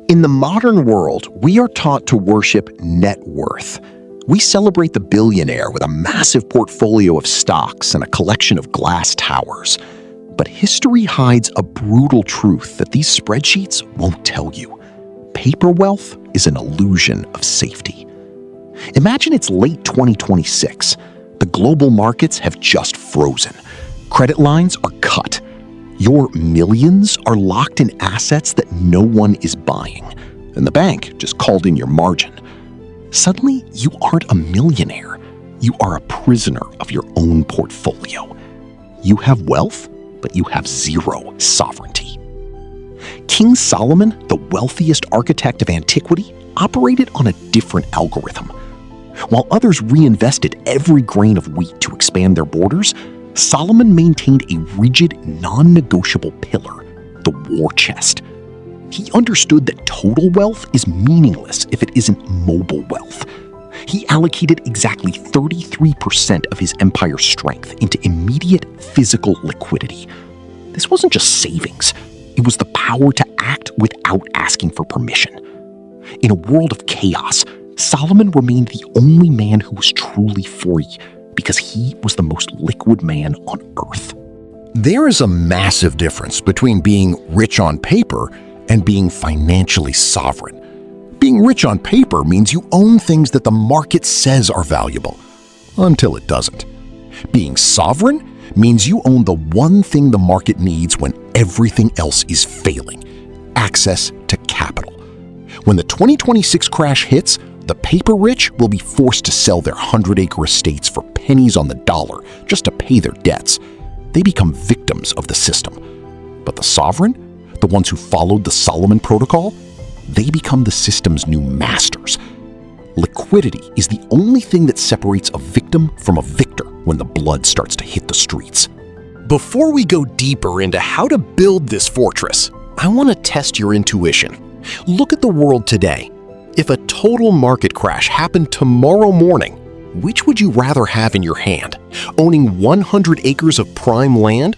In the modern world, we are taught to worship net worth. We celebrate the billionaire with a massive portfolio of stocks and a collection of glass towers. But history hides a brutal truth that these spreadsheets won't tell you. Paper wealth is an illusion of safety. Imagine it's late 2026. The global markets have just frozen. Credit lines are cut. Your millions are locked in assets that no one is buying, and the bank just called in your margin. Suddenly, you aren't a millionaire. You are a prisoner of your own portfolio. You have wealth, but you have zero sovereignty. King Solomon, the wealthiest architect of antiquity, operated on a different algorithm. While others reinvested every grain of wheat to expand their borders, Solomon maintained a rigid, non-negotiable pillar, the war chest. He understood that total wealth is meaningless if it isn't mobile wealth. He allocated exactly 33% of his empire's strength into immediate physical liquidity. This wasn't just savings. It was the power to act without asking for permission. In a world of chaos, Solomon remained the only man who was truly free because he was the most liquid man on earth. There is a massive difference between being rich on paper and being financially sovereign. Being rich on paper means you own things that the market says are valuable, until it doesn't. Being sovereign means you own the one thing the market needs when everything else is failing: access to capital. When the 2026 crash hits, the paper rich will be forced to sell their 100-acre estates for pennies on the dollar just to pay their debts. They become victims of the system. But the sovereign, the ones who followed the Solomon Protocol, they become the system's new masters. Liquidity is the only thing that separates a victim from a victor when the blood starts to hit the streets. Before we go deeper into how to build this fortress, I want to test your intuition. Look at the world today. If a total market crash happened tomorrow morning, which would you rather have in your hand? Owning 100 acres of prime land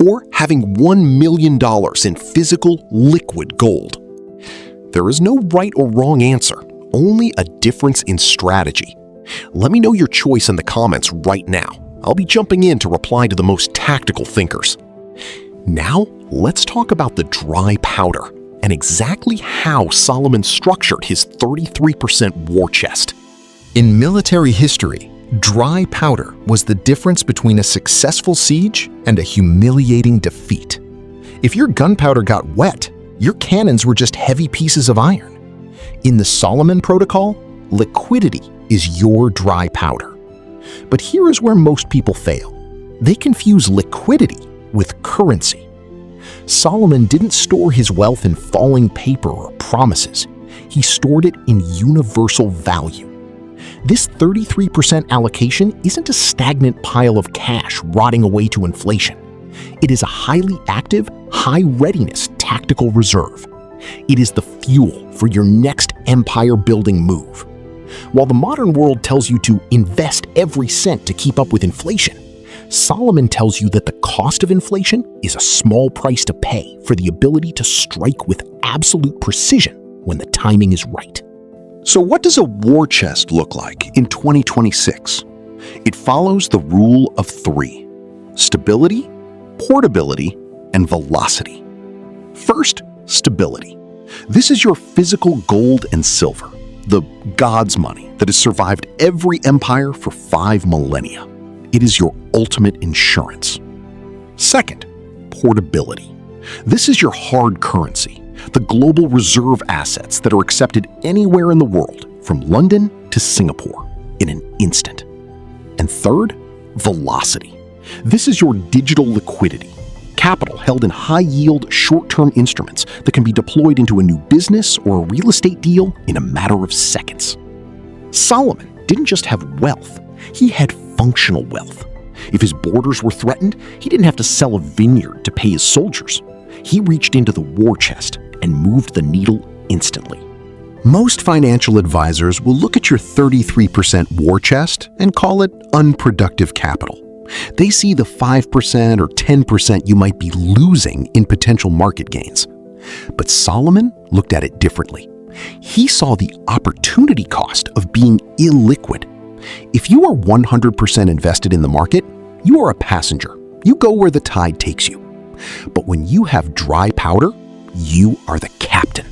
or having $1 million in physical liquid gold? There is no right or wrong answer, only a difference in strategy. Let me know your choice in the comments right now. I'll be jumping in to reply to the most tactical thinkers. Now, let's talk about the dry powder and exactly how Solomon structured his 33% war chest. In military history, dry powder was the difference between a successful siege and a humiliating defeat. If your gunpowder got wet, your cannons were just heavy pieces of iron. In the Solomon Protocol, liquidity is your dry powder. But here is where most people fail. They confuse liquidity with currency. Solomon didn't store his wealth in falling paper or promises. He stored it in universal value. This 33% allocation isn't a stagnant pile of cash rotting away to inflation. It is a highly active, high-readiness tactical reserve. It is the fuel for your next empire-building move. While the modern world tells you to invest every cent to keep up with inflation, Solomon tells you that the cost of inflation is a small price to pay for the ability to strike with absolute precision when the timing is right. So what does a war chest look like in 2026? It follows the rule of 3: stability, portability, and velocity. First, stability. This is your physical gold and silver, the God's money that has survived every empire for 5 millennia. It is your ultimate insurance. Second, portability. This is your hard currency, the global reserve assets that are accepted anywhere in the world, from London to Singapore, in an instant. And third, velocity. This is your digital liquidity, capital held in high-yield, short-term instruments that can be deployed into a new business or a real estate deal in a matter of seconds. Solomon didn't just have wealth, he had functional wealth. If his borders were threatened, he didn't have to sell a vineyard to pay his soldiers. He reached into the war chest and moved the needle instantly. Most financial advisors will look at your 33% war chest and call it unproductive capital. They see the 5% or 10% you might be losing in potential market gains. But Solomon looked at it differently. He saw the opportunity cost of being illiquid. If you are 100% invested in the market, you are a passenger. You go where the tide takes you. But when you have dry powder, you are the captain.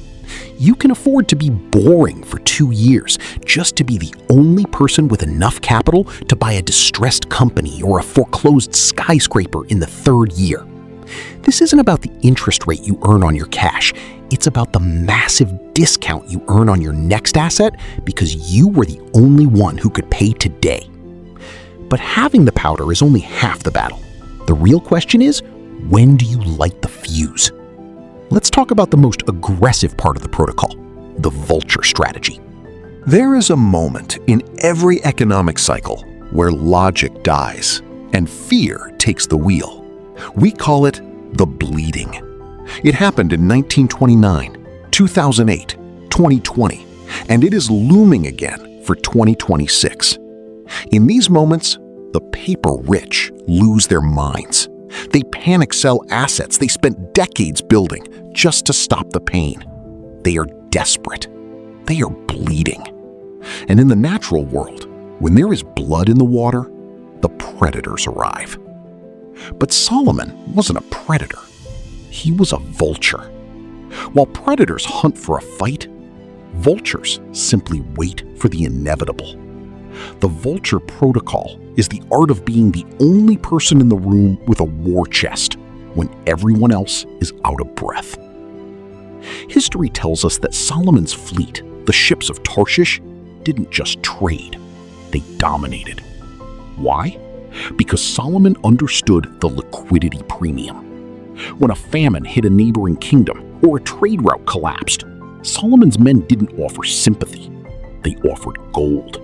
You can afford to be boring for 2 years just to be the only person with enough capital to buy a distressed company or a foreclosed skyscraper in the 3rd year. This isn't about the interest rate you earn on your cash. It's about the massive discount you earn on your next asset because you were the only one who could pay today. But having the powder is only half the battle. The real question is, when do you light the fuse? Let's talk about the most aggressive part of the protocol, the Vulture strategy. There is a moment in every economic cycle where logic dies and fear takes the wheel. We call it the bleeding. It happened in 1929, 2008, 2020, and it is looming again for 2026. In these moments, the paper rich lose their minds. They panic sell assets they spent decades building just to stop the pain. They are desperate. They are bleeding. And in the natural world, when there is blood in the water, the predators arrive. But Solomon wasn't a predator. He was a vulture. While predators hunt for a fight, vultures simply wait for the inevitable. The Vulture protocol is the art of being the only person in the room with a war chest when everyone else is out of breath. History tells us that Solomon's fleet, the ships of Tarshish, didn't just trade, they dominated. Why? Because Solomon understood the liquidity premium. When a famine hit a neighboring kingdom or a trade route collapsed, Solomon's men didn't offer sympathy. They offered gold.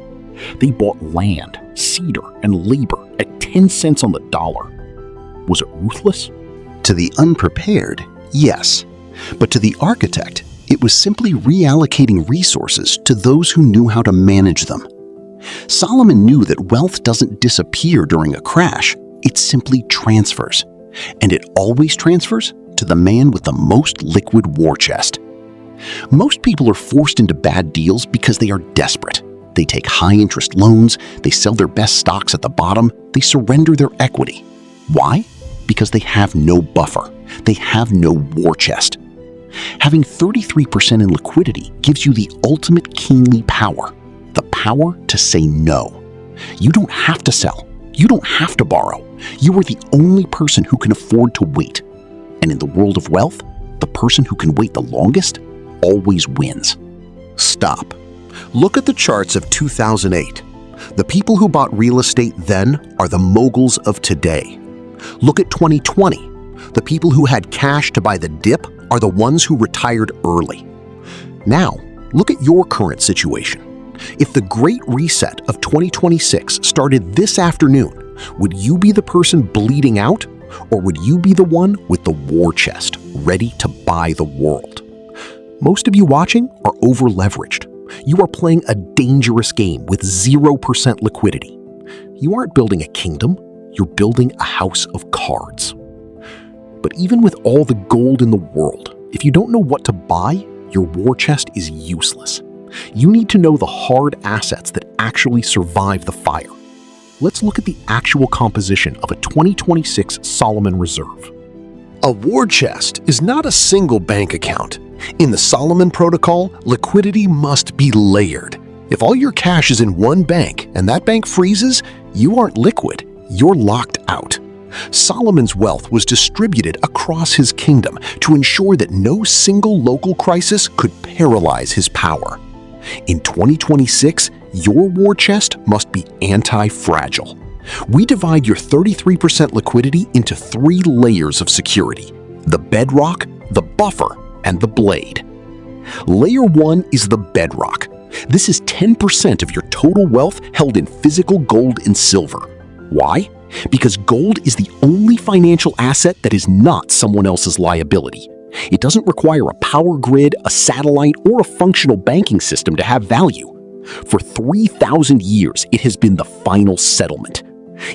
They bought land, cedar, and labor at 10 cents on the dollar. Was it ruthless? To the unprepared, yes. But to the architect, it was simply reallocating resources to those who knew how to manage them. Solomon knew that wealth doesn't disappear during a crash, it simply transfers. And it always transfers to the man with the most liquid war chest. Most people are forced into bad deals because they are desperate. They take high-interest loans, they sell their best stocks at the bottom, they surrender their equity. Why? Because they have no buffer. They have no war chest. Having 33% in liquidity gives you the ultimate kingly power, the power to say no. You don't have to sell. You don't have to borrow. You are the only person who can afford to wait. And in the world of wealth, the person who can wait the longest always wins. Stop. Look at the charts of 2008. The people who bought real estate then are the moguls of today. Look at 2020. The people who had cash to buy the dip are the ones who retired early. Now, look at your current situation. If the Great Reset of 2026 started this afternoon, would you be the person bleeding out, or would you be the one with the war chest ready to buy the world? Most of you watching are over-leveraged. You are playing a dangerous game with 0% liquidity. You aren't building a kingdom, you're building a house of cards. But even with all the gold in the world, if you don't know what to buy, your war chest is useless. You need to know the hard assets that actually survive the fire. Let's look at the actual composition of a 2026 Solomon Reserve. A war chest is not a single bank account. In the Solomon protocol, liquidity must be layered. If all your cash is in one bank and that bank freezes, you aren't liquid, you're locked out. Solomon's wealth was distributed across his kingdom to ensure that no single local crisis could paralyze his power. In 2026, your war chest must be anti-fragile. We divide your 33% liquidity into 3 layers of security: the bedrock, the buffer, and the blade. Layer 1 is the bedrock. This is 10% of your total wealth held in physical gold and silver. Why? Because gold is the only financial asset that is not someone else's liability. It doesn't require a power grid, a satellite, or a functional banking system to have value. For 3,000 years, it has been the final settlement.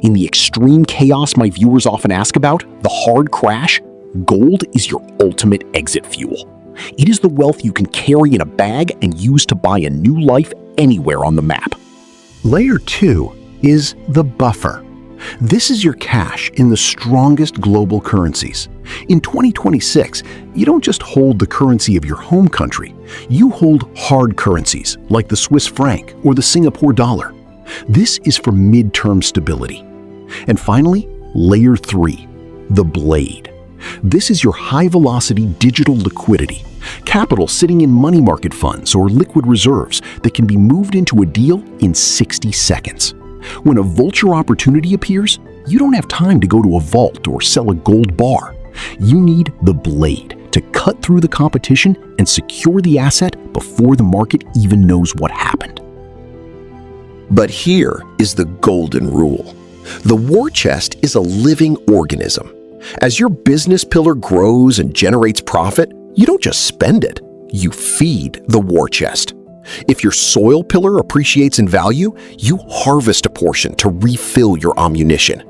In the extreme chaos my viewers often ask about, the hard crash, Gold is your ultimate exit fuel. It is the wealth you can carry in a bag and use to buy a new life anywhere on the map. Layer 2 is the buffer. This is your cash in the strongest global currencies. In 2026, you don't just hold the currency of your home country, you hold hard currencies like the Swiss franc or the Singapore dollar. This is for mid-term stability. And finally, Layer 3, the blade. This is your high-velocity digital liquidity, capital sitting in money market funds or liquid reserves that can be moved into a deal in 60 seconds. When a Vulture opportunity appears, you don't have time to go to a vault or sell a gold bar. You need the blade to cut through the competition and secure the asset before the market even knows what happened. But here is the golden rule. The war chest is a living organism. As your business pillar grows and generates profit, you don't just spend it, you feed the war chest. If your soil pillar appreciates in value, you harvest a portion to refill your ammunition.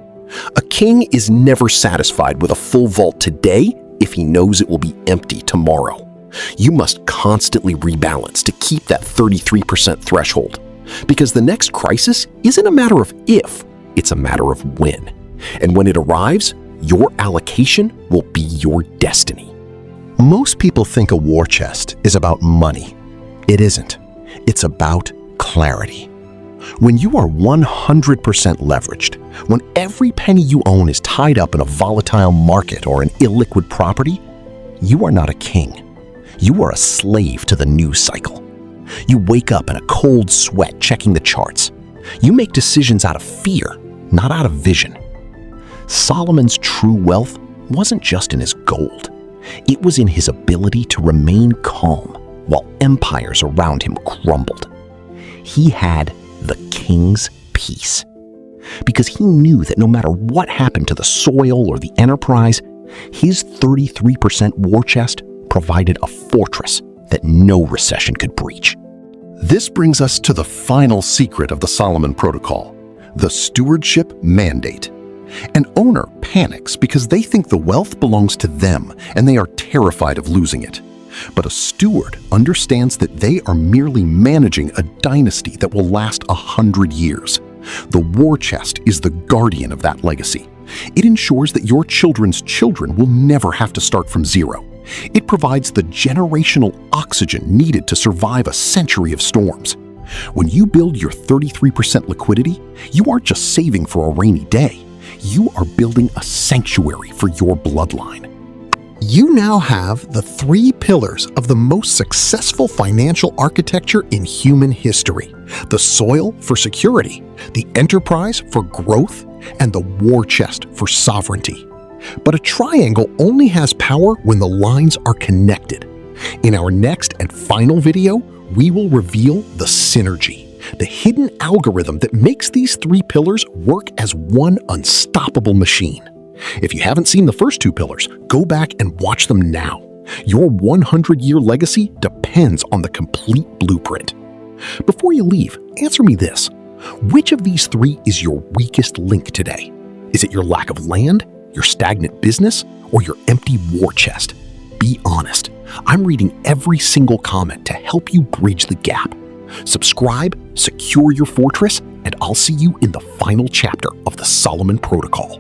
A king is never satisfied with a full vault today if he knows it will be empty tomorrow. You must constantly rebalance to keep that 33% threshold, because the next crisis isn't a matter of if, it's a matter of when. And when it arrives, your allocation will be your destiny. Most people think a war chest is about money. It isn't. It's about clarity. When you are 100% leveraged, when every penny you own is tied up in a volatile market or an illiquid property, you are not a king. You are a slave to the news cycle. You wake up in a cold sweat checking the charts. You make decisions out of fear, not out of vision. Solomon's true wealth wasn't just in his gold. It was in his ability to remain calm while empires around him crumbled. He had the king's peace, because he knew that no matter what happened to the soil or the enterprise, his 33% war chest provided a fortress that no recession could breach. This brings us to the final secret of the Solomon Protocol, the stewardship mandate. An owner panics because they think the wealth belongs to them and they are terrified of losing it. But a steward understands that they are merely managing a dynasty that will last 100 years. The war chest is the guardian of that legacy. It ensures that your children's children will never have to start from zero. It provides the generational oxygen needed to survive a century of storms. When you build your 33% liquidity, you aren't just saving for a rainy day. You are building a sanctuary for your bloodline. You now have the 3 pillars of the most successful financial architecture in human history: the soil for security, the enterprise for growth, and the war chest for sovereignty. But a triangle only has power when the lines are connected. In our next and final video, we will reveal the synergy, the hidden algorithm that makes these 3 pillars work as one unstoppable machine. If you haven't seen the first 2 pillars, go back and watch them now. Your 100-year legacy depends on the complete blueprint. Before you leave, answer me this. Which of these 3 is your weakest link today? Is it your lack of land, your stagnant business, or your empty war chest? Be honest. I'm reading every single comment to help you bridge the gap. Subscribe, secure your fortress, and I'll see you in the final chapter of the Solomon Protocol.